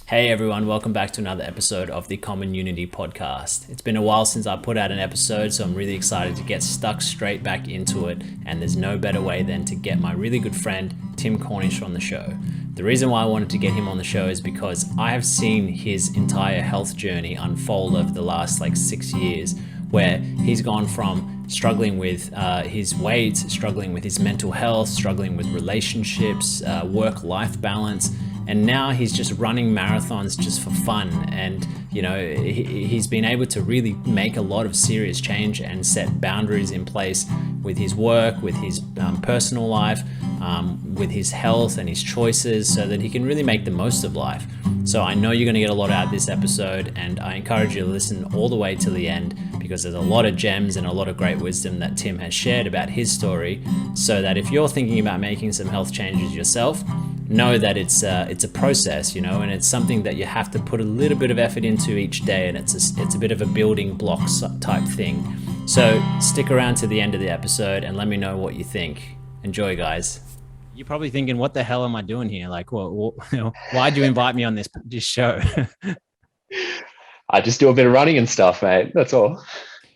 Hey everyone, welcome back to another episode of the Common Unity podcast. It's been a while since I put out an episode, so I'm really excited to get stuck straight back into it, and there's no better way than to get my really good friend Tim Cornish on the show. The reason why I wanted to get him on the show is because I have seen his entire health journey unfold over the last 6 years, where he's gone from struggling with his weight, struggling with his mental health, struggling with relationships, work-life balance, and now he's just running marathons just for fun. And he's been able to really make a lot of serious change and set boundaries in place with his work, with his personal life, with his health and his choices, so that he can really make the most of life. So I know you're going to get a lot out of this episode, and I encourage you to listen all the way to the end, because there's a lot of gems and a lot of great wisdom that Tim has shared about his story, so that if you're thinking about making some health changes yourself, know that it's a process, and it's something that you have to put a little bit of effort into each day, and it's a bit of a building blocks type thing. So stick around to the end of the episode and let me know what you think. Enjoy, guys. You're probably thinking, what the hell am I doing here? Why'd you invite me on this show? I just do a bit of running and stuff, mate. That's all.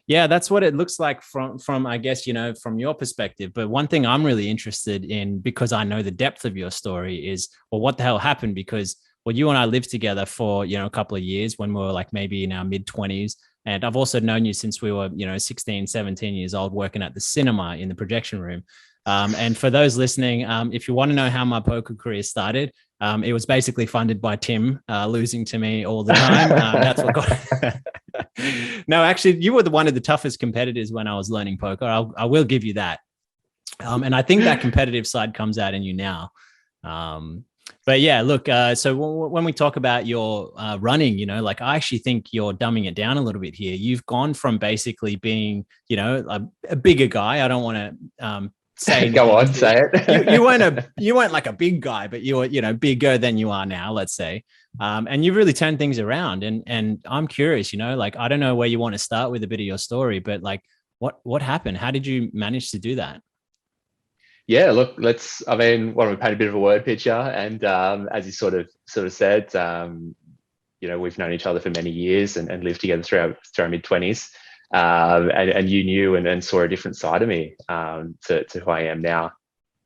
Yeah, that's what it looks like from I guess, from your perspective. But one thing I'm really interested in, because I know the depth of your story, is, well, what the hell happened? Because, well, you and I lived together for, a couple of years when we were maybe in our mid 20s. And I've also known you since we were, 16, 17 years old, working at the cinema in the projection room. And for those listening, if you want to know how my poker career started, it was basically funded by Tim losing to me all the time. That's what got. No, actually, you were one of the toughest competitors when I was learning poker. I will give you that. And I think that competitive side comes out in you now. But yeah, look, so when we talk about your running, I actually think you're dumbing it down a little bit here. You've gone from basically being, a bigger guy. I don't want to say Go on, say it. you weren't like a big guy, but you were, bigger than you are now, let's say. And you've really turned things around. And I'm curious, I don't know where you want to start with a bit of your story, but what happened? How did you manage to do that? Yeah, look, why don't we paint a bit of a word picture? And as you sort of said, we've known each other for many years and lived together through our mid-20s. And you knew and saw a different side of me to who I am now.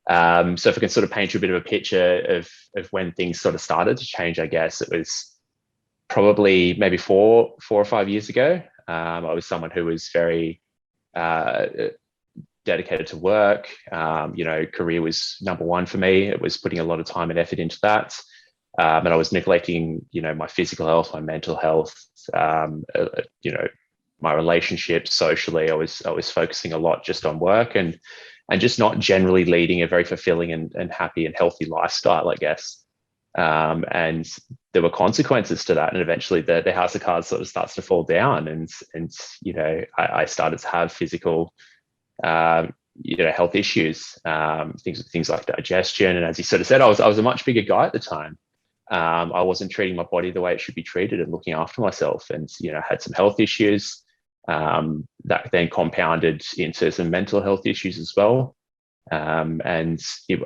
So if I can sort of paint you a bit of a picture of when things sort of started to change, I guess it was probably maybe 4 or 5 years ago. I was someone who was very dedicated to work. Career was number one for me. It was putting a lot of time and effort into that. And I was neglecting, my physical health, my mental health, my relationships socially. I was focusing a lot just on work and just not generally leading a very fulfilling and happy and healthy lifestyle, I guess. And there were consequences to that. And eventually the house of cards sort of starts to fall down. And I started to have physical, health issues, things like digestion. And as you sort of said, I was a much bigger guy at the time. I wasn't treating my body the way it should be treated and looking after myself, and had some health issues that then compounded into some mental health issues as well. I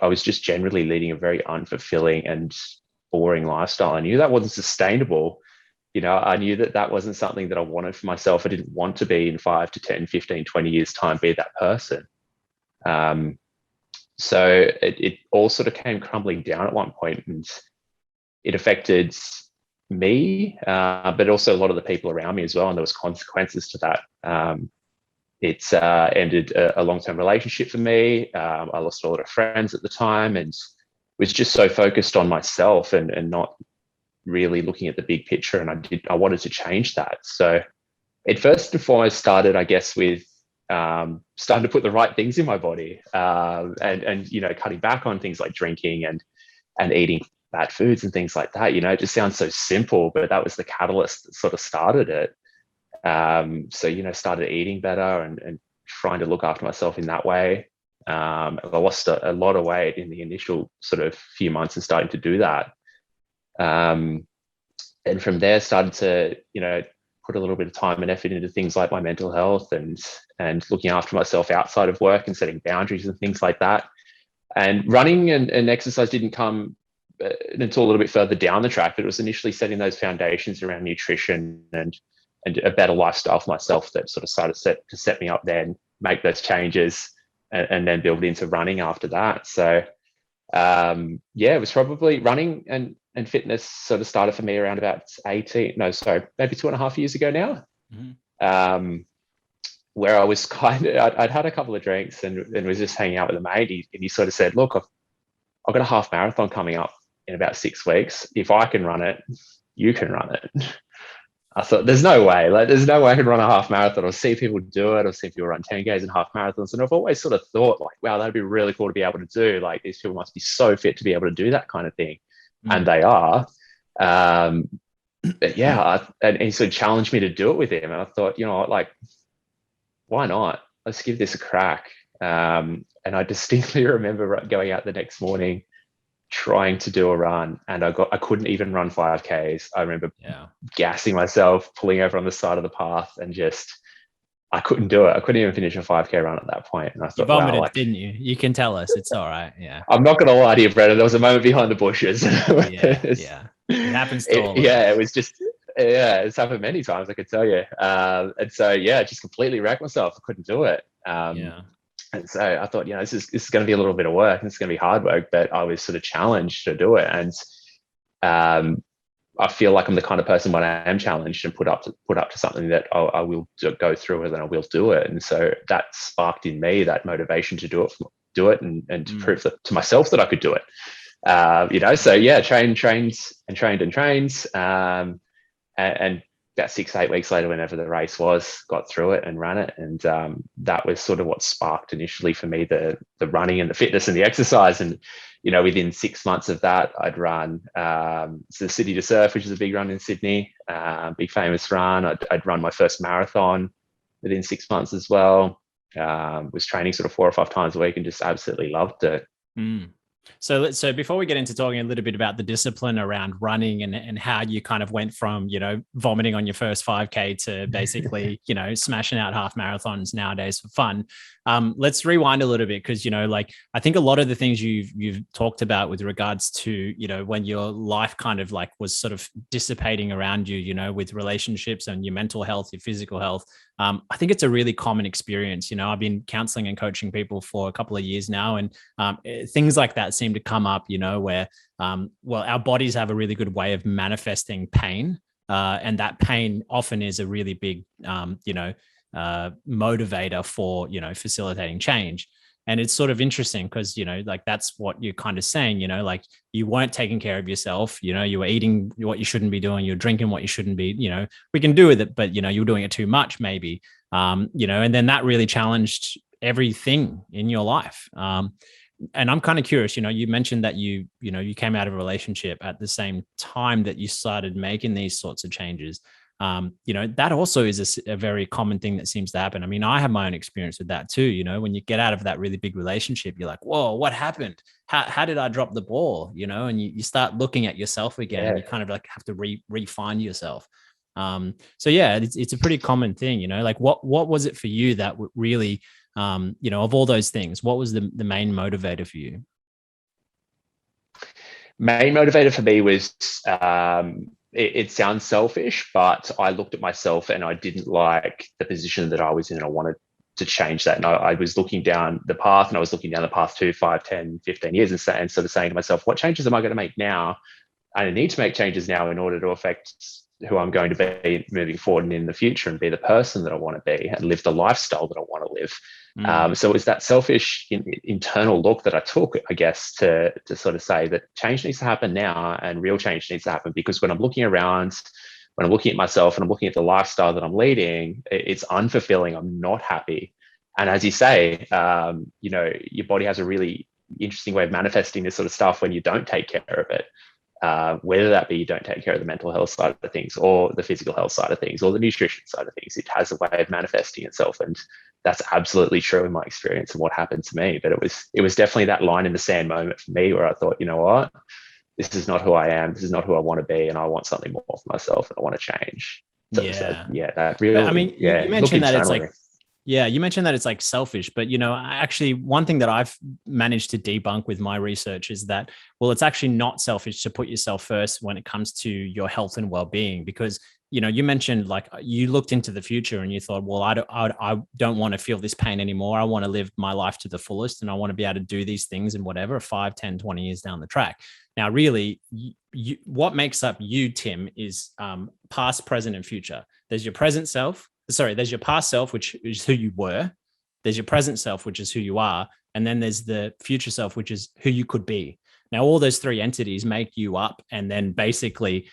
was just generally leading a very unfulfilling and boring lifestyle. I knew that wasn't sustainable. I knew that wasn't something that I wanted for myself. I didn't want to be in 5 to 10, 15, 20 years time, be that person. So it all sort of came crumbling down at one point, and it affected me, but also a lot of the people around me as well. And there was consequences to that. It ended a long-term relationship for me. I lost a lot of friends at the time, and was just so focused on myself and not really looking at the big picture. And I wanted to change that. So it first and foremost started, I guess, with starting to put the right things in my body, and cutting back on things like drinking and eating bad foods and things like that. It just sounds so simple, but that was the catalyst that sort of started it. So started eating better and trying to look after myself in that way. I lost a lot of weight in the initial sort of few months and starting to do that. And from there started to, put a little bit of time and effort into things like my mental health and looking after myself outside of work and setting boundaries and things like that. And running and exercise didn't come until a little bit further down the track, but it was initially setting those foundations around nutrition and a better lifestyle for myself that sort of started to set me up then, make those changes, and then build into running after that. So it was probably running and fitness sort of started for me around about maybe 2.5 years ago now. Mm-hmm. Where I was I'd had a couple of drinks and was just hanging out with a mate, and he sort of said, look, I've got a half marathon coming up in about 6 weeks. If I can run it, you can run it. I thought, there's no way I can run a half marathon. I'll see people do it. I'll see people run 10Ks and half marathons. And I've always sort of thought like, wow, that'd be really cool to be able to do. Like, these people must be so fit to be able to do that kind of thing. And they are. But yeah, and he sort of challenged me to do it with him. And I thought, like, why not? Let's give this a crack. And I distinctly remember going out the next morning, trying to do a run, and I couldn't even run 5Ks. I remember gassing myself, pulling over on the side of the path, and I couldn't do it. I couldn't even finish a 5K run at that point. And I thought, you vomited, didn't you? You can tell us. It's all right. Yeah. I'm not going to lie to you, Brendon. There was a moment behind the bushes. Yeah. It happens to all of us. It was just, it's happened many times, I could tell you. And so, just completely wrecked myself. I couldn't do it. And so I thought, this is going to be a little bit of work, and it's going to be hard work, but I was sort of challenged to do it. And I feel like I'm the kind of person, when I am challenged and put up to something, that I will go through it and I will do it. And so that sparked in me that motivation to do it and to prove to myself that I could do it. Trained. And about 6-8 weeks later, whenever the race was, got through it and ran it. And that was sort of what sparked initially for me the running and the fitness and the exercise. And, within 6 months of that, I'd run the City to Surf, which is a big run in Sydney, big famous run. I'd run my first marathon within 6 months as well. Was training sort of 4 or 5 times a week and just absolutely loved it. So before we get into talking a little bit about the discipline around running and how you kind of went from, vomiting on your first 5K to basically, smashing out half marathons nowadays for fun. Let's rewind a little bit, because, I think a lot of the things you've talked about with regards to, when your life kind of like was sort of dissipating around you, with relationships and your mental health, your physical health. I think it's a really common experience. I've been counseling and coaching people for a couple of years now, and things like that seem to come up, where, our bodies have a really good way of manifesting pain. And that pain often is a really big, motivator for, facilitating change. And it's sort of interesting because, that's what you're kind of saying, you weren't taking care of yourself, you were eating what you shouldn't be doing, you're drinking what you shouldn't be, we can do with it, but, you're doing it too much maybe, and then that really challenged everything in your life. And I'm kind of curious, you mentioned that you came out of a relationship at the same time that you started making these sorts of changes. That also is a very common thing that seems to happen. I mean, I have my own experience with that too. When you get out of that really big relationship, you're like, whoa, what happened? How did I drop the ball? And you start looking at yourself again, and you kind of like have to refine yourself. It's a pretty common thing, like what was it for you that really, of all those things, what was the main motivator for you? Main motivator for me was, it sounds selfish, but I looked at myself and I didn't like the position that I was in. I wanted to change that. And I was looking down the path, and I was looking down the path 2, 5, 10, 15 years and sort of saying to myself, what changes am I going to make now? I need to make changes now in order to affect who I'm going to be moving forward and in the future, and be the person that I want to be and live the lifestyle that I want to live. So it was that selfish internal look that I took, I guess, to sort of say that change needs to happen now, and real change needs to happen. Because when I'm looking around, when I'm looking at myself and I'm looking at the lifestyle that I'm leading, it's unfulfilling. I'm not happy. And as you say, your body has a really interesting way of manifesting this sort of stuff when you don't take care of it. Whether that be you don't take care of the mental health side of things, or the physical health side of things, or the nutrition side of things, it has a way of manifesting itself. And that's absolutely true in my experience and what happened to me. But it was definitely that line in the sand moment for me, where I thought, you know what, this is not who I am. This is not who I want to be. And I want something more for myself, and I want to change. So that real, you mentioned that it's like, Yeah, you mentioned that it's like selfish, but actually one thing that I've managed to debunk with my research is that, well, it's actually not selfish to put yourself first when it comes to your health and well-being, because you mentioned like you looked into the future and you thought, well, I don't want to feel this pain anymore. I want to live my life to the fullest and I want to be able to do these things and whatever 5, 10, 20 years down the track. Now, really, what makes up you, Tim, is past, present, and future. There's your present self. Sorry, there's your past self, which is who you were. There's your present self, which is who you are. And then there's the future self, which is who you could be. Now, all those three entities make you up. And then basically,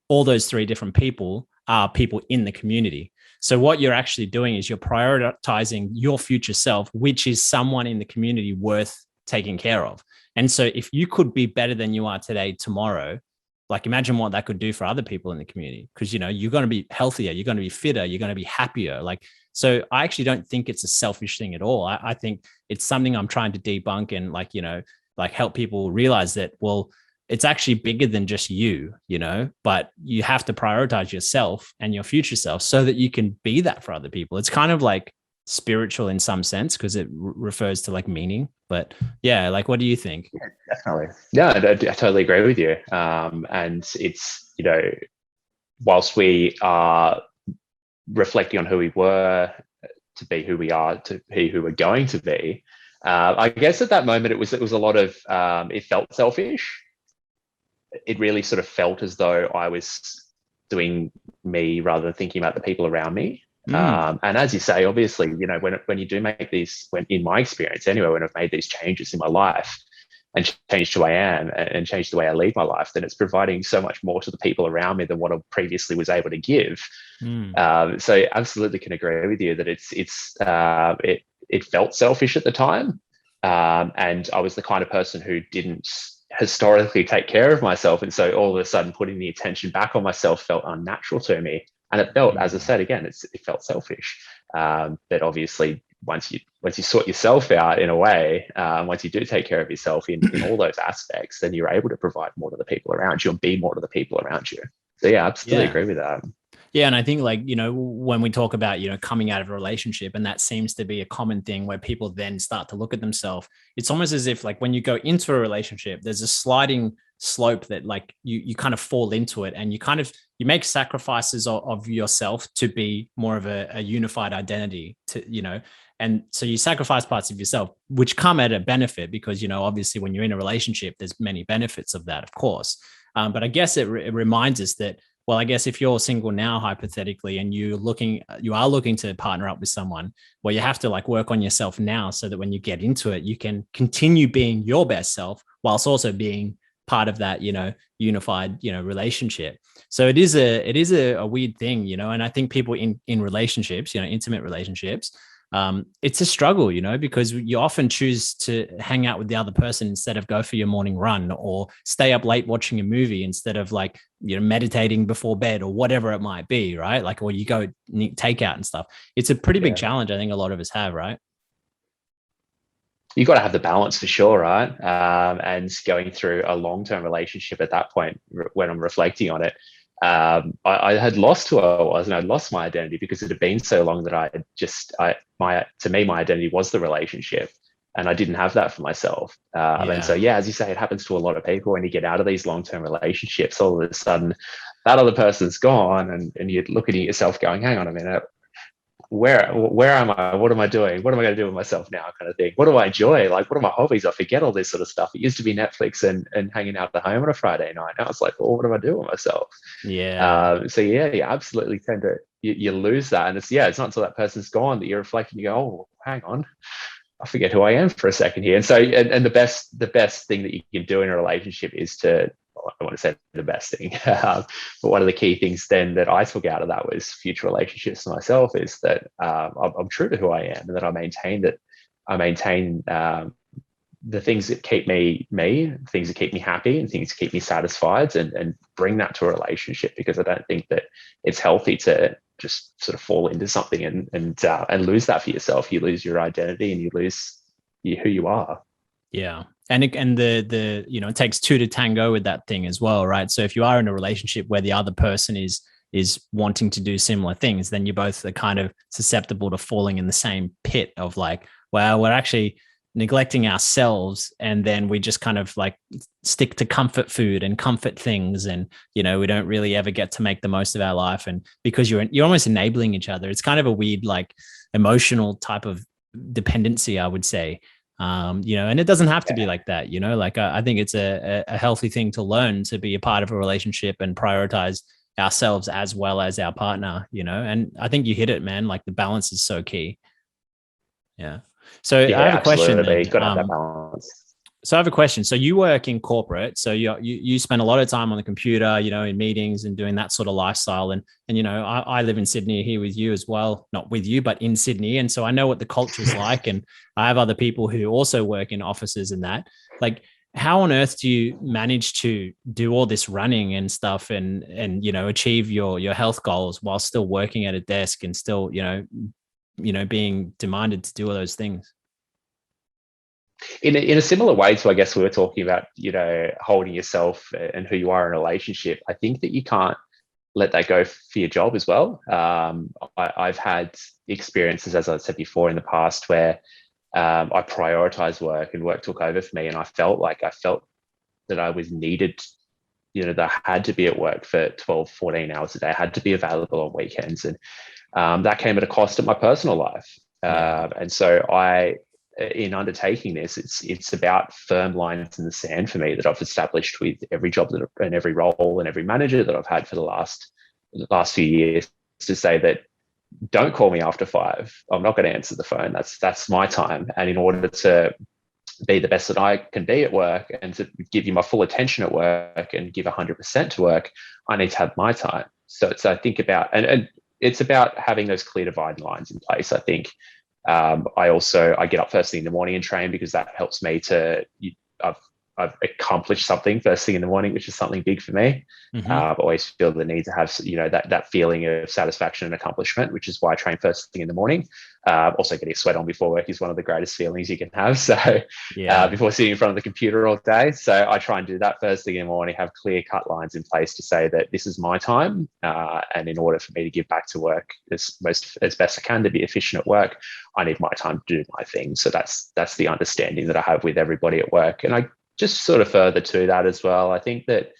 all those three different people are people in the community. So what you're actually doing is you're prioritizing your future self, which is someone in the community worth taking care of. And so if you could be better than you are today, tomorrow, like imagine what that could do for other people in the community, because you're going to be healthier, you're going to be fitter, you're going to be happier. Like, so I actually don't think it's a selfish thing at all. I think it's something I'm trying to debunk and like help people realize that, well, it's actually bigger than just but you have to prioritize yourself and your future self so that you can be that for other people. It's kind of like spiritual in some sense because it refers to like meaning, but yeah, like what do you think? Yeah, definitely. Yeah, I totally agree with you. And it's, whilst we are reflecting on who we were to be who we are, to be who we're going to be, I guess at that moment it was a lot of it felt selfish. It really sort of felt as though I was doing me rather than thinking about the people around me. And as you say, obviously, when you do make these, when in my experience anyway, when I've made these changes in my life and changed who I am and changed the way I lead my life, then it's providing so much more to the people around me than what I previously was able to give. So absolutely can agree with you that it felt selfish at the time. And I was the kind of person who didn't historically take care of myself. And so all of a sudden putting the attention back on myself felt unnatural to me. And it felt, as I said, again, it felt selfish. But obviously once you sort yourself out in a way, once you do take care of yourself in all those aspects, then you're able to provide more to the people around you and be more to the people around you. So yeah, I absolutely agree with that. Yeah. And I think when we talk about, coming out of a relationship, and that seems to be a common thing where people then start to look at themselves, it's almost as if like when you go into a relationship, there's a sliding slope that like you kind of fall into it and you make sacrifices of yourself to be more of a unified identity and so you sacrifice parts of yourself, which come at a benefit because, obviously when you're in a relationship, there's many benefits of that, of course. But I guess it reminds us that, well, I guess if you're single now, hypothetically, and you are looking to partner up with someone, well, you have to like work on yourself now so that when you get into it, you can continue being your best self whilst also being part of that, unified, relationship. So it is a weird thing, and I think people in relationships, intimate relationships, it's a struggle, because you often choose to hang out with the other person instead of go for your morning run or stay up late watching a movie instead of like, meditating before bed or whatever it might be, right? Like, or you go takeout and stuff. It's a pretty big challenge. I think a lot of us have, right? You've got to have the balance for sure, right? And going through a long-term relationship at that point, when I'm reflecting on it, I had lost who I was and I'd lost my identity because it had been so long that to me, my identity was the relationship and I didn't have that for myself. And so, yeah, as you say, it happens to a lot of people when you get out of these long-term relationships, all of a sudden that other person's gone and you're looking at yourself going, hang on a minute, where am I? What am I doing? What am I going to do with myself now? Kind of thing. What do I enjoy? Like, what are my hobbies? I forget all this sort of stuff. It used to be Netflix and hanging out at home on a Friday night. Now it's like, well, what do I do with myself? Yeah. So yeah, you absolutely tend to you lose that, and it's not until that person's gone that you're reflecting. You go, oh, hang on, I forget who I am for a second here. And so, and the best thing that you can do in a relationship is to, well, I want to say the best thing, but one of the key things then that I took out of that was future relationships to myself is that I'm true to who I am and that I maintain the things that keep me, things that keep me happy and things that keep me satisfied and bring that to a relationship, because I don't think that it's healthy to just sort of fall into something and lose that for yourself. You lose your identity and you lose who you are. Yeah. And the it takes two to tango with that thing as well, right? So if you are in a relationship where the other person is, is wanting to do similar things, then you both are kind of susceptible to falling in the same pit of like, well, we're actually neglecting ourselves, and then we just kind of like stick to comfort food and comfort things, and we don't really ever get to make the most of our life. And because you're almost enabling each other, it's kind of a weird like emotional type of dependency, I would say. And it doesn't have to be like that, like I think it's a healthy thing to learn to be a part of a relationship and prioritize ourselves as well as our partner, and I think you hit it, man. Like the balance is so key. Yeah. So I have a question then. Got to have that balance. So I have a question. So you work in corporate, so you spend a lot of time on the computer, in meetings and doing that sort of lifestyle. And I live in Sydney here with you as well, not with you, but in Sydney. And so I know what the culture is like. And I have other people who also work in offices and that. Like, how on earth do you manage to do all this running and stuff and achieve your health goals while still working at a desk and still being demanded to do all those things? In a similar way to, I guess, we were talking about, holding yourself and who you are in a relationship, I think that you can't let that go for your job as well. I've had experiences, as I said before, in the past where I prioritized work and work took over for me, and I felt that I was needed, that I had to be at work for 12, 14 hours a day. I had to be available on weekends, and that came at a cost of my personal life. And so in undertaking this, it's about firm lines in the sand for me that I've established with every job and every role and every manager that I've had for the last few years, to say that don't call me after 5. I'm not going to answer the phone. That's my time. And in order to be the best that I can be at work and to give you my full attention at work and give 100% to work, I need to have my time. So I think about, and it's about having those clear dividing lines in place. I think I get up first thing in the morning and train, because that helps me I've accomplished something first thing in the morning, which is something big for me. Mm-hmm. I've always feel the need to have, that feeling of satisfaction and accomplishment, which is why I train first thing in the morning. Also, getting a sweat on before work is one of the greatest feelings you can have. So before sitting in front of the computer all day. So I try and do that first thing in the morning, have clear cut lines in place to say that this is my time. And in order for me to give back to work as best I can to be efficient at work, I need my time to do my thing. So that's the understanding that I have with everybody at work. And I just sort of further to that as well, I think that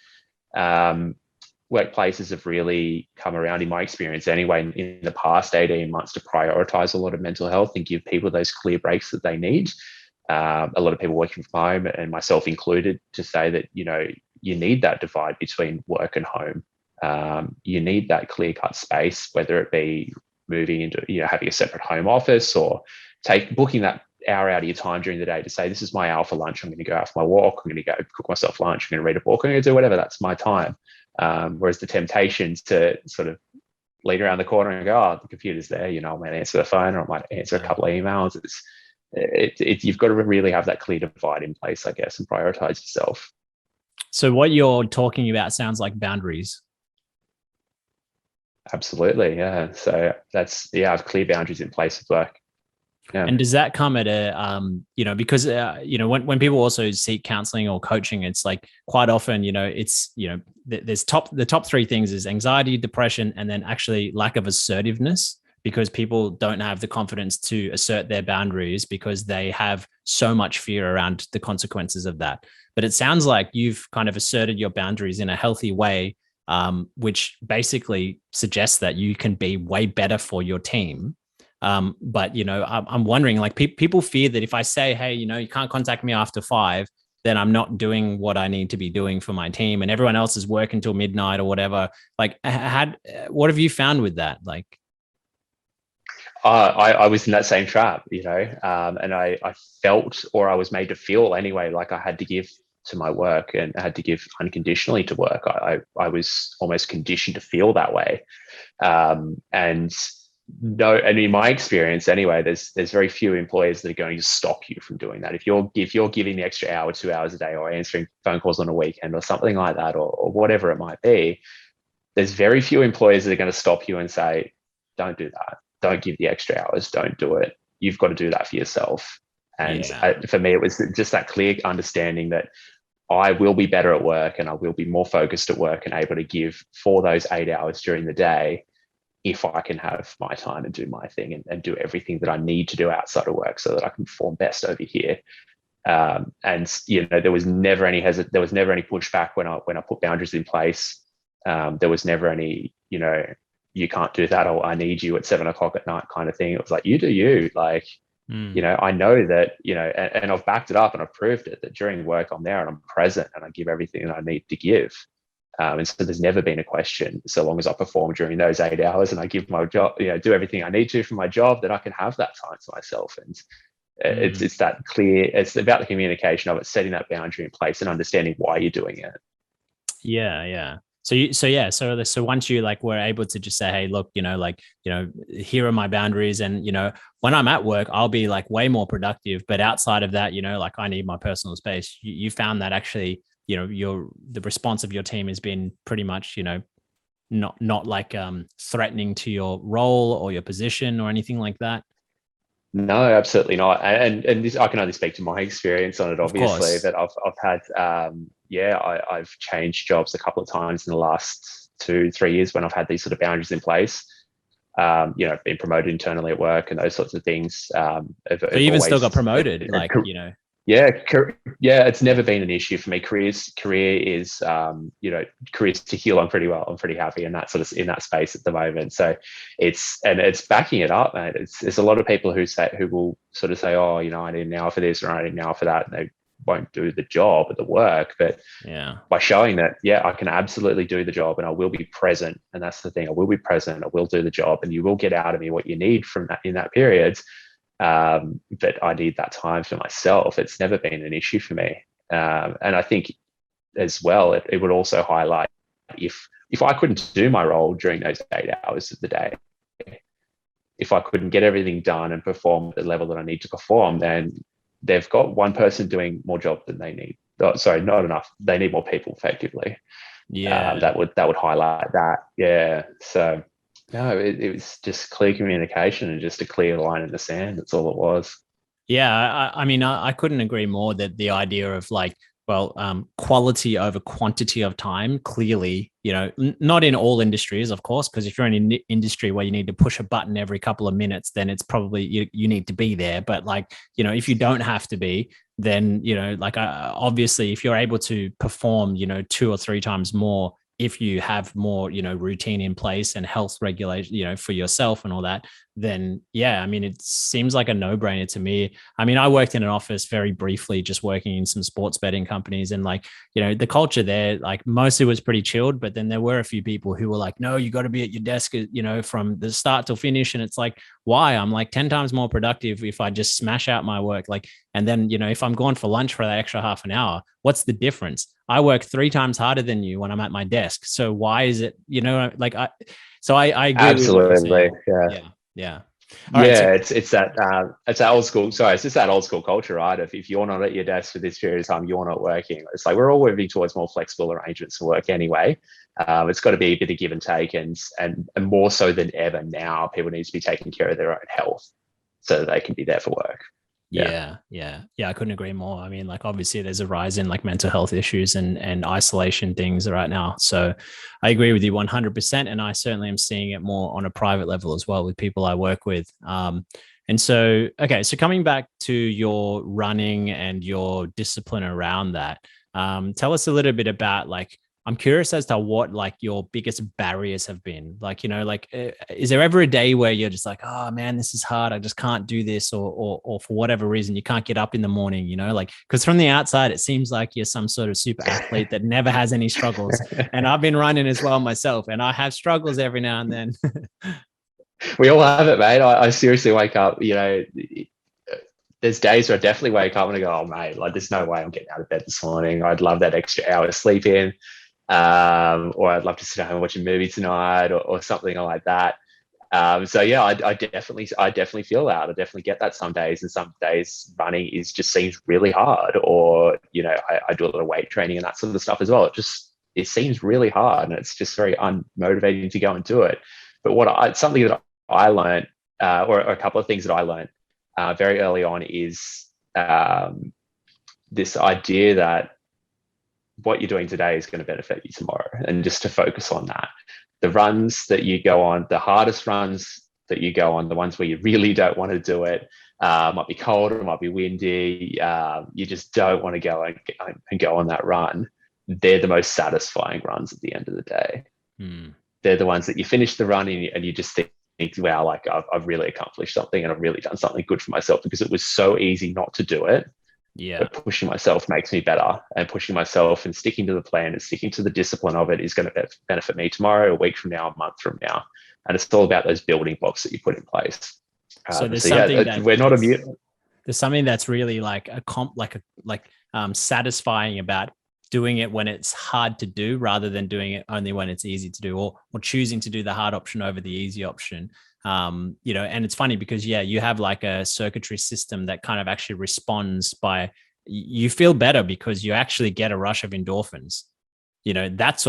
workplaces have really come around, in my experience anyway, in the past 18 months, to prioritize a lot of mental health and give people those clear breaks that they need. A lot of people working from home, and myself included, to say that, you need that divide between work and home. You need that clear cut space, whether it be moving into, having a separate home office, or booking that hour out of your time during the day to say, this is my hour for lunch. I'm going to go out for my walk. I'm going to go cook myself lunch. I'm going to read a book. I'm going to do whatever. That's my time. Whereas the temptation to sort of lean around the corner and go, oh, the computer's there, I might answer the phone, or I might answer a couple of emails. You've got to really have that clear divide in place, I guess, and prioritize yourself. So what you're talking about sounds like boundaries. Absolutely. Yeah. So I have clear boundaries in place with work. Yeah. And does that come at a, because, when people also seek counseling or coaching, it's like quite often, it's, there's the top 3 things is anxiety, depression, and then actually lack of assertiveness, because people don't have the confidence to assert their boundaries because they have so much fear around the consequences of that. But it sounds like you've kind of asserted your boundaries in a healthy way, which basically suggests that you can be way better for your team. But I'm wondering, like, people fear that if I say, hey, you can't contact me after 5, then I'm not doing what I need to be doing for my team, and everyone else is working till midnight or whatever. Like, what have you found with that? Like, I was in that same trap, and I felt, or I was made to feel anyway, like I had to give to my work, and I had to give unconditionally to work. I was almost conditioned to feel that way. And in my experience anyway, there's very few employers that are going to stop you from doing that. If you're giving the extra hour, 2 hours a day, or answering phone calls on a weekend or something like that, or whatever it might be, there's very few employers that are going to stop you and say, don't do that. Don't give the extra hours. Don't do it. You've got to do that for yourself. And for me, it was just that clear understanding that I will be better at work and I will be more focused at work and able to give for those 8 hours during the day if I can have my time and do my thing and do everything that I need to do outside of work so that I can perform best over here. And there was never any pushback when I put boundaries in place. There was never any, you can't do that, or I need you at 7 o'clock at night kind of thing. It was like, you do you. Like, I know that, and I've backed it up and I've proved it, that during work I'm there and I'm present and I give everything that I need to give. And so there's never been a question, so long as I perform during those 8 hours and I give my job, do everything I need to for my job, that I can have that time to myself. And it's that clear, it's about the communication of it, setting that boundary in place and understanding why you're doing it. Yeah. So once you like were able to just say, hey, look, here are my boundaries, and when I'm at work, I'll be like way more productive. But outside of that, like I need my personal space. You found that actually, the response of your team has been pretty much, not like threatening to your role or your position or anything like that. No, absolutely not. And this, I can only speak to my experience on it, obviously, that I've had, I've changed jobs a couple of times in the last 2-3 years when I've had these sort of boundaries in place. Been promoted internally at work and those sorts of things. So you even still got promoted, Yeah, it's never been an issue for me. Career is, careers to heal. I'm pretty well. I'm pretty happy in that in that space at the moment. So it's backing it up, mate. It's a lot of people who will sort of say, oh, I need an hour for this or I need an hour for that, and they won't do the job or the work. But by showing that, I can absolutely do the job and I will be present. And that's the thing. I will be present. I will do the job, and you will get out of me what you need from that in that period. But I need that time for myself. It's never been an issue for me. And I think as well, it would also highlight if I couldn't do my role during those 8 hours of the day, if I couldn't get everything done and perform at the level that I need to perform, then they've got one person doing more job than they need. Oh, sorry, not enough. They need more people effectively. That would highlight that. Yeah. So no, it was just clear communication and just a clear line in the sand. That's all it was. Yeah, I mean, I couldn't agree more that the idea of like, quality over quantity of time, clearly, not in all industries, of course, because if you're in an industry where you need to push a button every couple of minutes, then it's probably you need to be there. But like, if you don't have to be, then, obviously, if you're able to perform, 2 or 3 times more, if you have more, routine in place and health regulation, for yourself and all that, then I mean, it seems like a no-brainer to me. I mean, I worked in an office very briefly, just working in some sports betting companies, and like, the culture there, like mostly was pretty chilled, but then there were a few people who were like, no, you got to be at your desk, from the start till finish. And it's like, why? I'm like 10 times more productive if I just smash out my work. Like, and then, if I'm going for lunch for that extra half an hour, what's the difference? I work 3 times harder than you when I'm at my desk. So why is it, I agree. Absolutely. Yeah. It's that old school. Sorry, it's just that old school culture, right? If you're not at your desk for this period of time, you're not working. It's like we're all moving towards more flexible arrangements for work anyway. It's got to be a bit of give and take, and more so than ever now, people need to be taking care of their own health so that they can be there for work. Yeah. I couldn't agree more. I mean, like obviously there's a rise in like mental health issues and isolation things right now. So I agree with you 100%. And I certainly am seeing it more on a private level as well with people I work with. And so, okay. So coming back to your running and your discipline around that, tell us a little bit about like, I'm curious as to what like your biggest barriers have been. Like, is there ever a day where you're just like, oh man, this is hard. I just can't do this, or for whatever reason, you can't get up in the morning, like, because from the outside, it seems like you're some sort of super athlete that never has any struggles. And I've been running as well myself, and I have struggles every now and then. We all have it, mate. I seriously wake up, there's days where I definitely wake up and I go, oh mate, like there's no way I'm getting out of bed this morning. I'd love that extra hour to sleep in. Or I'd love to sit home and watch a movie tonight or something like that. I definitely feel that. I definitely get that some days, and some days running just seems really hard, or, I do a lot of weight training and that sort of stuff as well. It seems really hard, and it's just very unmotivating to go and do it. But something that I learned, or a couple of things that I learned very early on is this idea that what you're doing today is going to benefit you tomorrow, and just to focus on that. The runs that you go on, the hardest runs that you go on, the ones where you really don't want to do it, might be cold, it might be windy, you just don't want to go and go on that run. They're the most satisfying runs at the end of the day. They're the ones that you finish the run and you just think, wow, like I've really accomplished something and I've really done something good for myself, because it was so easy not to do it. Yeah. But pushing myself makes me better, and pushing myself and sticking to the plan and sticking to the discipline of it is going to benefit me tomorrow, a week from now, a month from now. And it's all about those building blocks that you put in place. So there's something we're not immune. There's something that's really like satisfying about doing it when it's hard to do, rather than doing it only when it's easy to do, or choosing to do the hard option over the easy option. And it's funny because, you have like a circuitry system that kind of actually responds by, you feel better because you actually get a rush of endorphins. That's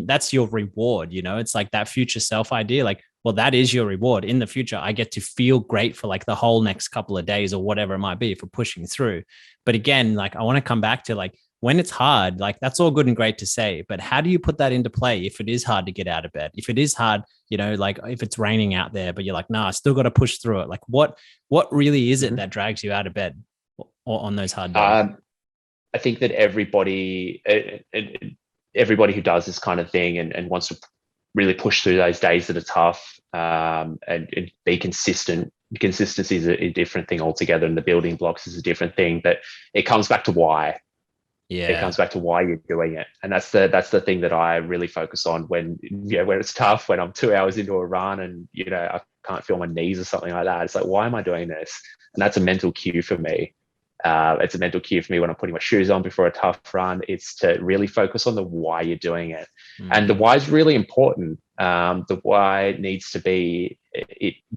that's your reward. It's like that future self idea, like, well, that is your reward. In the future, I get to feel great for like the whole next couple of days or whatever it might be for pushing through. But again, like, I want to come back to like, when it's hard, like, that's all good and great to say, but how do you put that into play if it is hard to get out of bed? If it is hard, like if it's raining out there, but you're like, no, I still got to push through it. Like what really is it that drags you out of bed on those hard days? I think that everybody who does this kind of thing and wants to really push through those days that are tough, and be consistent. Consistency is a different thing altogether, and the building blocks is a different thing, but it comes back to why. Yeah, it comes back to why you're doing it, and that's the thing that I really focus on when it's tough, when I'm 2 hours into a run and I can't feel my knees or something like that. It's like, why am I doing this? And that's a mental cue for me. It's a mental cue for me when I'm putting my shoes on before a tough run. It's to really focus on the why you're doing it, and the why is really important. The why needs to be,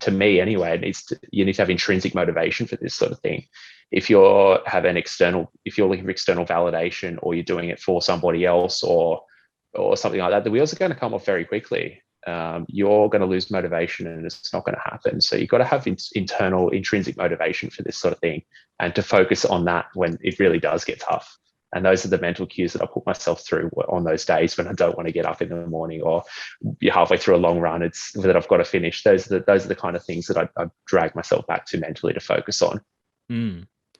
to me anyway, you need to have intrinsic motivation for this sort of thing. If you're looking for external validation, or you're doing it for somebody else or something like that, the wheels are going to come off very quickly. You're going to lose motivation and it's not going to happen. So you've got to have internal intrinsic motivation for this sort of thing, and to focus on that when it really does get tough. And those are the mental cues that I put myself through on those days when I don't want to get up in the morning, or you're halfway through a long run, it's that I've got to finish. Those are the kind of things that I drag myself back to mentally to focus on.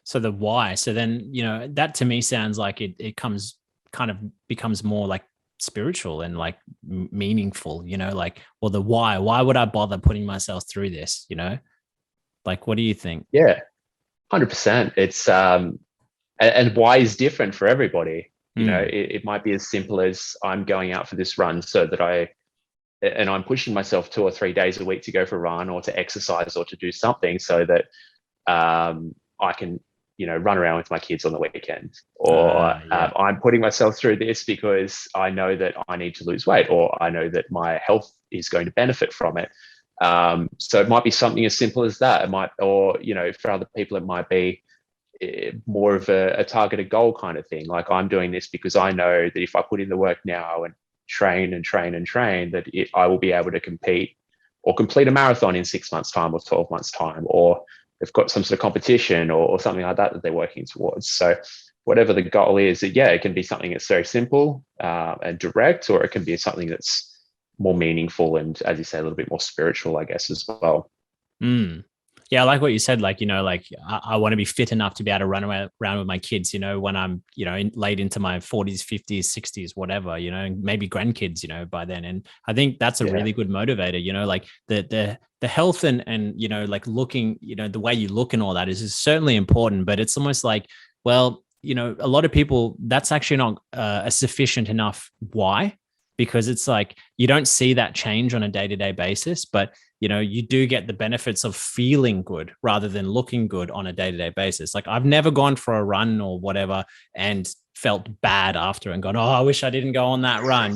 So the why. So then, that to me sounds like it becomes more like spiritual and like meaningful, like, well, the why would I bother putting myself through this? Like, what do you think? Yeah, 100%. It's, and why is different for everybody. It might be as simple as, I'm going out for this run so that I'm pushing myself 2 or 3 days a week to go for a run or to exercise or to do something so that I can run around with my kids on the weekend, or I'm putting myself through this because I know that I need to lose weight, or I know that my health is going to benefit from it. So it might be something as simple as that. It might, or for other people, it might be more of a targeted goal kind of thing. Like, I'm doing this because I know that if I put in the work now and train, that I will be able to compete or complete a marathon in 6 months' time or 12 months' time, or they've got some sort of competition or something like that they're working towards. So whatever the goal is, it can be something that's very simple and direct, or it can be something that's more meaningful and, as you say, a little bit more spiritual, I guess, as well. Yeah, I like what you said. Like, like I want to be fit enough to be able to run around with my kids, when I'm, late into my 40s, 50s, 60s, whatever, maybe grandkids, by then. And I think that's a really good motivator, like the health and, like looking, the way you look and all that is certainly important, but it's almost like, well, a lot of people, that's actually not a sufficient enough why, because it's like, you don't see that change on a day-to-day basis, but you do get the benefits of feeling good rather than looking good on a day-to-day basis. Like, I've never gone for a run or whatever and felt bad after and gone, oh, I wish I didn't go on that run,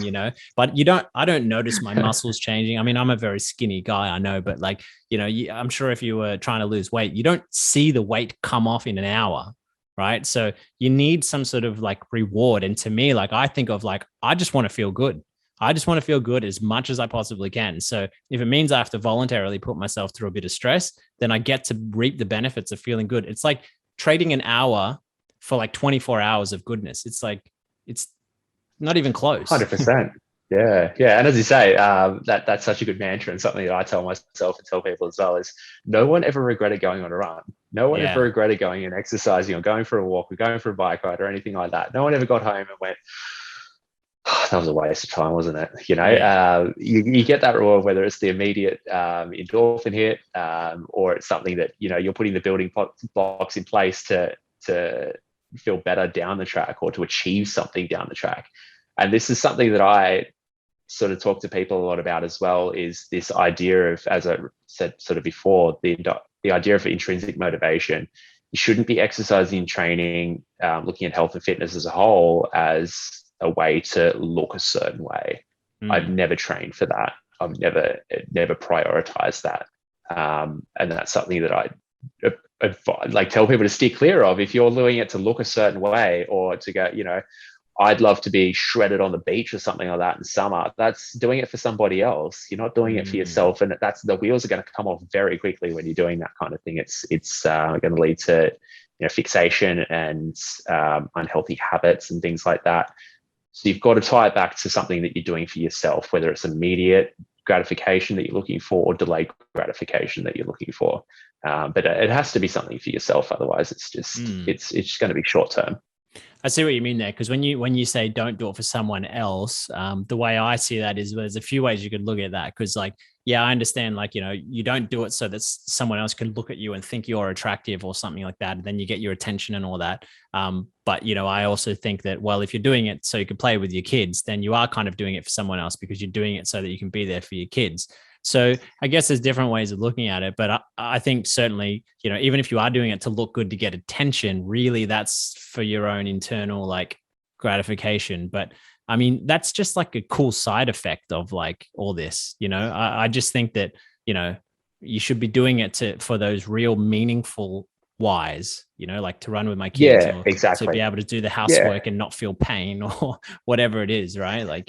but I don't notice my muscles changing. I mean, I'm a very skinny guy, I know, but like, I'm sure if you were trying to lose weight, you don't see the weight come off in an hour. Right. So you need some sort of like reward. And to me, like, I think of like, I just want to feel good. I just want to feel good as much as I possibly can. So if it means I have to voluntarily put myself through a bit of stress, then I get to reap the benefits of feeling good. It's like trading an hour for like 24 hours of goodness. It's like, Not even close. 100%. Yeah, yeah. And as you say, that's such a good mantra, and something that I tell myself and tell people as well is no one ever regretted going on a run. No one ever Yeah. regretted going and exercising or going for a walk or going for a bike ride or anything like that. No one ever got home and went, oh, that was a waste of time, wasn't it? Yeah. You get that reward, whether it's the immediate endorphin hit, or it's something that, you're putting the building blocks in place to feel better down the track or to achieve something down the track. And this is something that I sort of talk to people a lot about as well, is this idea of, as I said sort of before, the idea of intrinsic motivation. You shouldn't be exercising and training, looking at health and fitness as a whole, as a way to look a certain way. I've never trained for that. I've never prioritized that. And that's something that I like tell people to steer clear of. If you're doing it to look a certain way, or to go, I'd love to be shredded on the beach or something like that in summer. That's doing it for somebody else. You're not doing it for yourself, and that's, the wheels are going to come off very quickly when you're doing that kind of thing. It's going to lead to fixation and unhealthy habits and things like that. So you've got to tie it back to something that you're doing for yourself, whether it's immediate gratification that you're looking for or delayed gratification that you're looking for. But it has to be something for yourself. Otherwise, it's just it's just going to be short term. I see what you mean there, because when you say don't do it for someone else, the way I see that is there's a few ways you could look at that. Because I understand, you don't do it so that someone else can look at you and think you're attractive or something like that, and then you get your attention and all that. But I also think that, well, if you're doing it so you can play with your kids, then you are kind of doing it for someone else, because you're doing it so that you can be there for your kids. So I guess there's different ways of looking at it, but I think certainly, even if you are doing it to look good, to get attention, really that's for your own internal gratification. But I mean, that's just like a cool side effect of all this, I just think that, you should be doing it for those real meaningful whys, like to run with my kids, Yeah, or exactly. to be able to do the housework and not feel pain or whatever it is, right?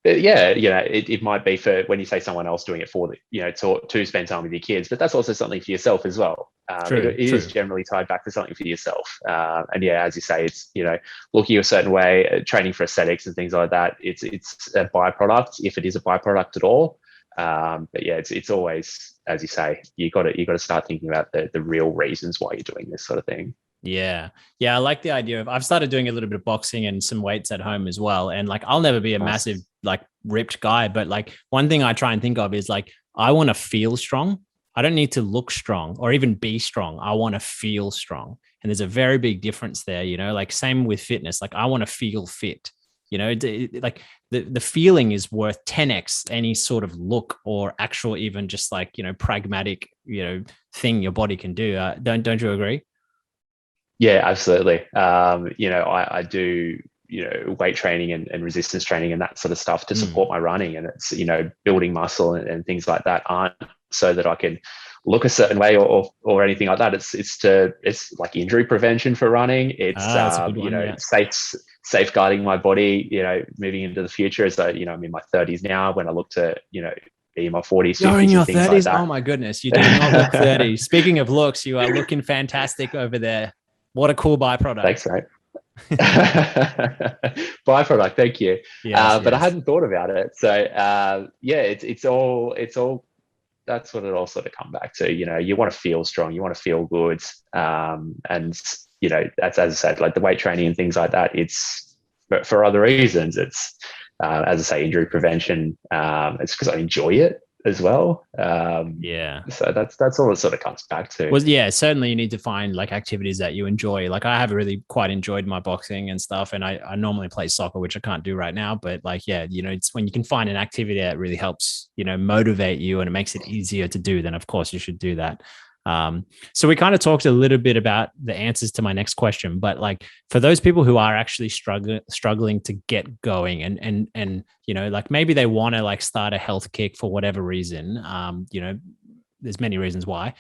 Yeah, it might be for when you say someone else doing it for to spend time with your kids, but that's also something for yourself as well. It is generally tied back to something for yourself. And yeah, as you say, it's looking a certain way, training for aesthetics and things like that. It's a byproduct, if it is a byproduct at all. But yeah, it's always, as you say, you got to start thinking about the real reasons why you're doing this sort of thing. Yeah. I like the idea of, I've started doing a little bit of boxing and some weights at home as well. And I'll never be a massive, ripped guy, but one thing I try and think of is I want to feel strong. I don't need to look strong or even be strong. I want to feel strong. And there's a very big difference there, same with fitness. I want to feel fit, the feeling is worth 10x any sort of look or actual, even just pragmatic, thing your body can do. Don't you agree? Yeah, absolutely. I do, weight training and resistance training and that sort of stuff to support my running. And it's, building muscle and things like that aren't so that I can look a certain way or anything like that. It's like injury prevention for running. It's, safeguarding my body, moving into the future. As I'm in my 30s now, when I look to, be in my 40s, 50s. You're in your 30s? Like oh my goodness, you do not look 30. Speaking of looks, you are looking fantastic over there. What a cool byproduct. Thanks, mate. Byproduct, thank you. But I hadn't thought about it. So it's all that's what it all sort of come back to. You want to feel strong, you want to feel good. And that's, as I said, the weight training and things like that, it's for other reasons. It's as I say, injury prevention. It's because I enjoy it as well. So that's all it sort of comes back to. Well, yeah, certainly you need to find activities that you enjoy. I have really quite enjoyed my boxing and stuff, and I normally play soccer, which I can't do right now. But it's when you can find an activity that really helps, motivate you and it makes it easier to do, then of course you should do that. So we kind of talked a little bit about the answers to my next question, but for those people who are actually struggling to get going and maybe they want to start a health kick for whatever reason, there's many reasons why.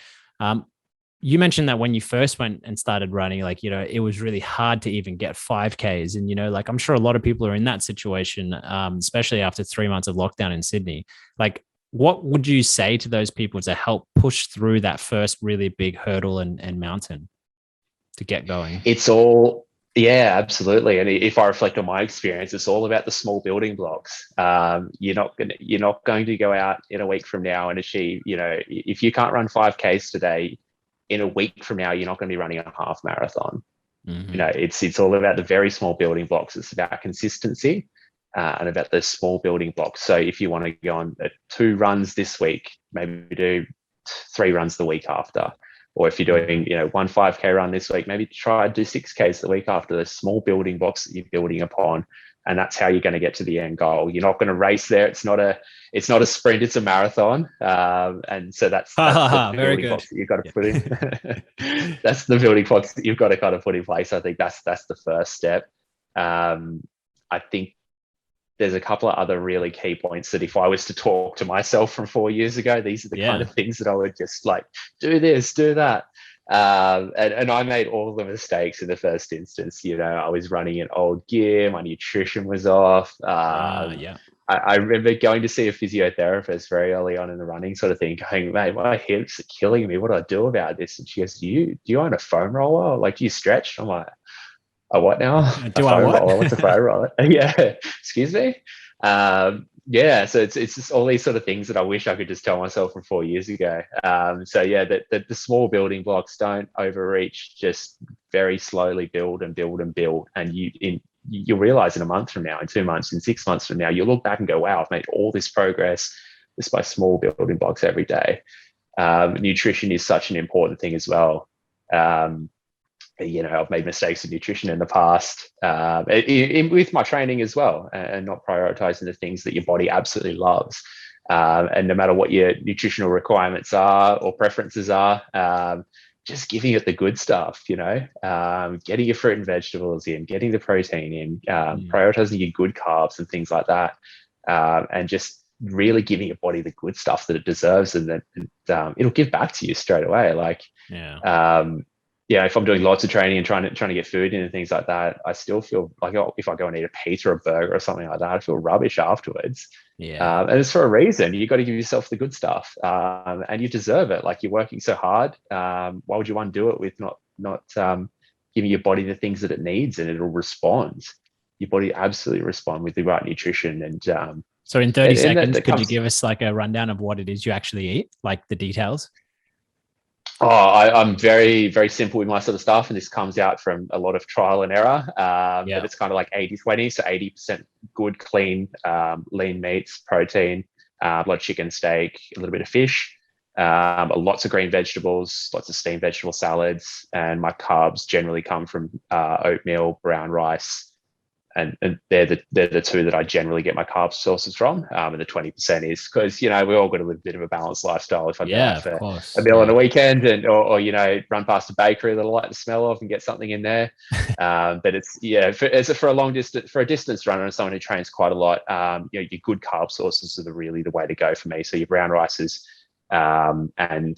You mentioned that when you first went and started running, it was really hard to even get 5Ks. And, I'm sure a lot of people are in that situation, especially after 3 months of lockdown in Sydney. What would you say to those people to help push through that first really big hurdle and mountain to get going? It's all Yeah, absolutely. And if I reflect on my experience, it's all about the small building blocks. You're not going to go out in a week from now and achieve. If you can't run 5Ks today, in a week from now, you're not going to be running a half marathon. Mm-hmm. It's all about the very small building blocks. It's about consistency, and about the small building blocks. So if you want to go on 2 runs this week, maybe do 3 runs the week after. Or if you're doing, 1 5K run this week, maybe try to do 6Ks the week after. The small building blocks that you're building upon, and that's how you're going to get to the end goal. You're not going to race there. It's not a sprint. It's a marathon. And so that's the Very building good. blocks that you've got to Yeah. put in. That's the building blocks that you've got to kind of put in place. I think that's the first step. I think there's a couple of other really key points that if I was to talk to myself from 4 years ago, these are the kind Yeah. of things that I would just like, do this, do that. And I made all the mistakes in the first instance. I was running in old gear, my nutrition was off. Yeah. I remember going to see a physiotherapist very early on in the running sort of thing, going, mate, my hips are killing me. What do I do about this? And she goes, do you own a foam roller? Like, do you stretch? I'm like, a what now? A Do I foam what? roller? What's a foam roller? Yeah, excuse me. Yeah, so it's just all these sort of things that I wish I could just tell myself from 4 years ago. So yeah, the small building blocks, don't overreach. Just very slowly build and build and build, and you'll realize in a month from now, in 2 months, in 6 months from now, you'll look back and go, wow, I've made all this progress just by small building blocks every day. Nutrition is such an important thing as well. I've made mistakes in nutrition in the past, with my training as well, and not prioritizing the things that your body absolutely loves. And no matter what your nutritional requirements are or preferences are, just giving it the good stuff, getting your fruit and vegetables in, getting the protein in, prioritizing your good carbs and things like that, and just really giving your body the good stuff that it deserves, and then it'll give back to you straight away. Like, Yeah. yeah, if I'm doing lots of training and trying to get food in and things like that, I still feel like, if I go and eat a pizza or a burger or something like that, I feel rubbish afterwards. Yeah. And it's for a reason. You got to give yourself the good stuff, and you deserve it. Like, you're working so hard. Why would you want to do it with not giving your body the things that it needs, and it'll respond. Your body absolutely respond with the right nutrition, and So in 30 seconds, that could you comes. give us like a rundown of what it is you actually eat, like the details? Oh, I'm very, very simple with my sort of stuff, and this comes out from a lot of trial and error. Yeah. But it's kind of like 80-20, so 80% good, clean, lean meats, protein, a lot of chicken, steak, a little bit of fish, lots of green vegetables, lots of steamed vegetable salads, and my carbs generally come from oatmeal, brown rice, and they're the two that I generally get my carb sources from. And the 20% is because we all got to live a bit of a balanced lifestyle. If I go Yeah, out of for a course. meal on Yeah. a weekend, and or run past a bakery that I like the smell of and get something in there. But it's for a long distance, for a distance runner and someone who trains quite a lot, your good carb sources are really the way to go for me. So your brown rices, and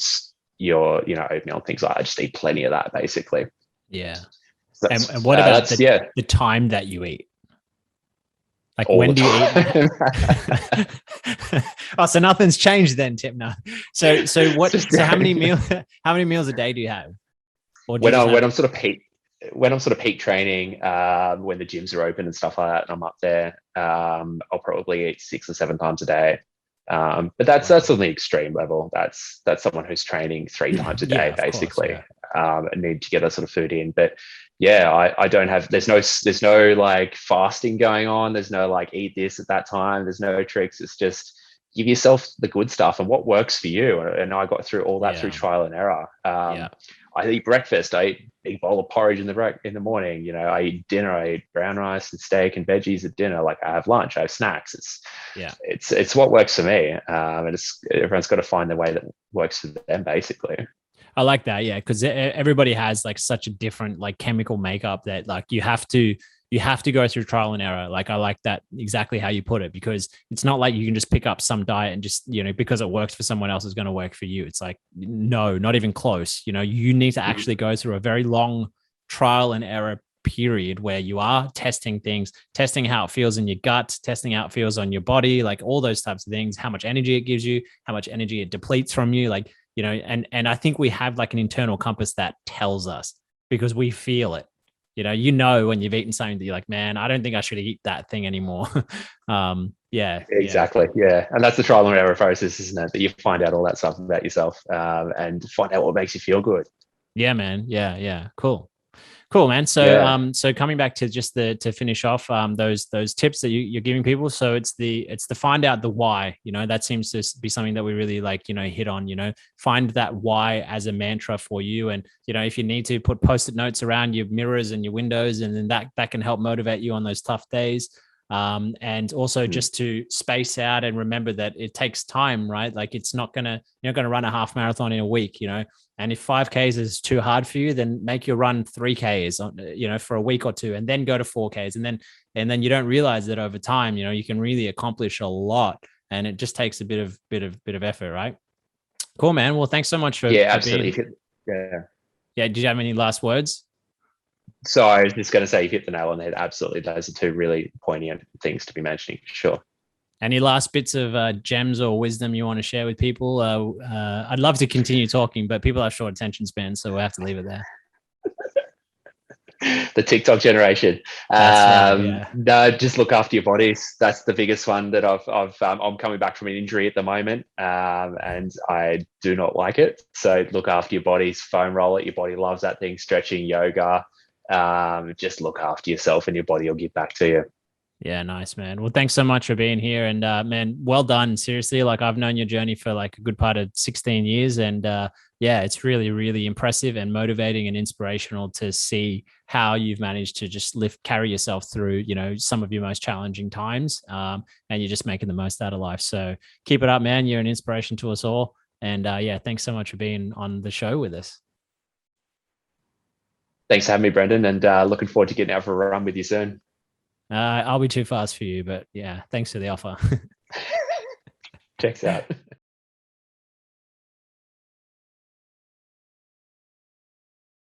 your oatmeal and things like that. I just eat plenty of that basically. Yeah. So And what about that's yeah. the time that you eat? Like, All when the do you time. eat? Oh, so nothing's changed then, Tim. No. So how many meals a day do you have? Or do you when just I have? when I'm sort of peak training, when the gyms are open and stuff like that, and I'm up there, I'll probably eat 6 or 7 times a day. But that's on the extreme level. That's someone who's training 3 times a Yeah, day of course. basically, Yeah. and need to get that sort of food in. But yeah, I don't have. There's no like fasting going on. There's no like eat this at that time. There's no tricks. It's just give yourself the good stuff and what works for you. And I got through all that through Yeah. trial and error. Yeah. I eat breakfast. I eat a big bowl of porridge in the morning. I eat dinner. I eat brown rice and steak and veggies at dinner. Like, I have lunch. I have snacks. Yeah. It's what works for me. And everyone's got to find the way that works for them, basically. I like that. Yeah. Cause everybody has like such a different like chemical makeup that like you have to go through trial and error. Like, I like that exactly how you put it, because it's not like you can just pick up some diet and just, because it works for someone else is going to work for you. It's like, no, not even close. You need to actually go through a very long trial and error period where you are testing things, testing how it feels in your gut, testing how it feels on your body, like all those types of things, how much energy it gives you, how much energy it depletes from you. Like, and I think we have like an internal compass that tells us because we feel it. when you've eaten something that you're like, man, I don't think I should eat that thing anymore. Yeah. Exactly. Yeah. And that's the trial and error process, isn't it? That you find out all that stuff about yourself, and find out what makes you feel good. Yeah, man. Yeah. Cool, man. So, Yeah. so coming back to just to finish off, those tips that you're giving people. So it's the find out the why. That seems to be something that we really like. Hit on. Find that why as a mantra for you, and if you need to put post-it notes around your mirrors and your windows, and then that can help motivate you on those tough days. And also just to space out and remember that it takes time, right? Like it's not gonna you're not gonna run a half marathon in a week. And if 5Ks is too hard for you, then make your run 3Ks, for a week or two, and then go to 4Ks. And then you don't realize that over time, you can really accomplish a lot. And it just takes a bit of effort, right? Cool, man. Well, thanks so much for, Yeah, for absolutely. being. Yeah. Yeah. Did you have any last words? So I was just going to say, you hit the nail on the head. Absolutely. Those are two really poignant things to be mentioning. Sure. Any last bits of gems or wisdom you want to share with people? I'd love to continue talking, but people have short attention spans, so we'll have to leave it there. The TikTok generation. That's right. Yeah. No, just look after your bodies. That's the biggest one that I'm coming back from an injury at the moment, and I do not like it. So look after your bodies. Foam roll it. Your body loves that thing. Stretching, yoga. Just look after yourself, and your body will give back to you. Yeah, nice, man. Well, thanks so much for being here. And man, well done. Seriously, like I've known your journey for like a good part of 16 years. And yeah, it's really, really impressive and motivating and inspirational to see how you've managed to just carry yourself through, some of your most challenging times. And you're just making the most out of life. So keep it up, man. You're an inspiration to us all. And yeah, thanks so much for being on the show with us. Thanks for having me, Brendon, and looking forward to getting out for a run with you soon. I'll be too fast for you, but yeah, thanks for the offer. Checks out.